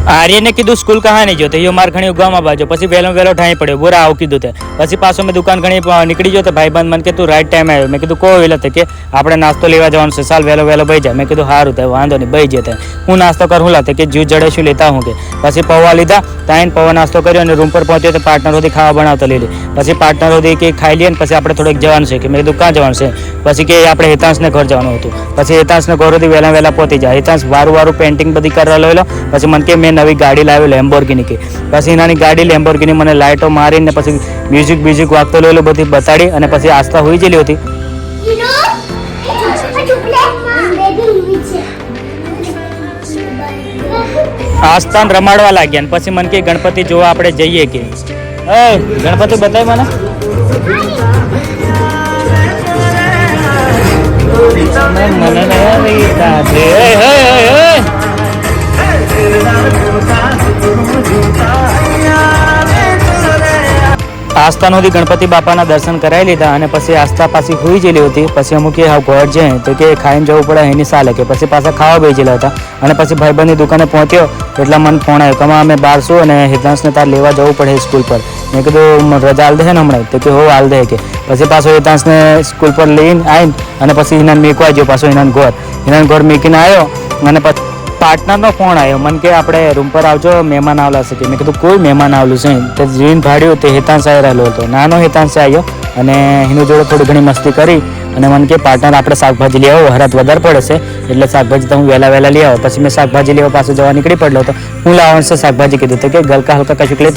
આર્યને કીધું સ્કૂલ કહા નહીં જો તો એ માર ઘણી ઉગામાં બાજો પછી વહેલો ઠાઈ પડ્યો બોરા આવું કીધું તે પછી પાછો મેં દુકાન ઘણી નીકળી ગયો તો ભાઈબંધ મને કે તું રાઈટ ટાઈમ આવ્યો મેં કીધું કોઈ વેલો કે આપણે નાસ્તો લેવા જવાનું છે સાલ વહેલો ભાઈ જાય મેં કીધું સારું થાય વાંધો નહીં ભાઈ જતા હું નાસ્તો કરું લાતે કે જ્યૂસ જડે શું લેતા હું કે પછી પૌવા લીધા ત્યાં પૌવા નાસ્તો કર્યો અને રૂમ પર પહોંચ્યો તો પાર્ટનર સુધી ખાવા બનાવતા લઈ લે પછી પાર્ટનર સુધી કે ખાઈ લઈએ ને પછી આપણે થોડુંક જવાનું છે કે મેં કીધું ક્યાં જવાનું છે પછી કે આપણે હેતાંશને ઘર જવાનું હતું પછી હેતાંશને ઘર સુધી વહેલા પહોંચી જાય હેતાંશ વારું પેન્ટિંગ બધી કરવા લેલો પછી મને કે મેં નવી ગાડી લાવ્યો લેમ્બોર્ગિની કે પછી એનાની ગાડી લેમ્બોર્ગિની મને લાઇટો મારીને પછી મ્યુઝિક વાગતો લેલો બધી બતાડી અને પછી આસ્થા હોઈ ગયેલી હતી આસ્થાન રમાડવા લાગ્યા પછી મને કે ગણપતિ જોવા આપણે જઈએ કે ગણપતિ બતાય મને આસ્થા સુધી ગણપતિ બાપાના દર્શન કરાવી લીધા અને પછી આસ્થા પાછી હોઈ ગયેલી હતી પછી અમુક ઘર છે તો કે ખાઈને જવું પડે એની સાલે કે પછી પાછા ખાવા બેસી ગયેલા હતા અને પછી ભાઈબંધની દુકાને પહોંચ્યો એટલા મને ફોન આવ્યો કે અમે બહાર છું અને હિતાંશને તાર લેવા જવું પડે સ્કૂલ પર મેં કીધું રજા હાલ દે ને હમણાં તો કે હો હાલ દે કે પછી પાછો હિતાંશને સ્કૂલ પર લઈને આવીને અને પછી એના મેકવા ગયો પાછો એના ઘર મેકીને આવ્યો અને પછી પાર્ટનરનો ફોન આવ્યો મને કે આપણે રૂમ પર આવજો મહેમાન આવેલા છે કે મેં કીધું કોઈ મહેમાન આવેલું છે તે જીન ભાડ્યું તે હેતાંશ આવી રહેલો હતો નાનો હેતાંશ આવ્યો અને એની જોડે થોડી ઘણી મસ્તી કરી અને મને કે પાર્ટનર આપણે શાકભાજી લઈ આવો હરાત વધારે પડે છે એટલે શાકભાજી તો હું વહેલા લઈ આવો પછી મેં શાકભાજી લેવા પાસે જવા નીકળી પડેલો હતો હું લાવવાનું છે શાકભાજી કીધું તો કે ગલકા હલકા કશુંક લે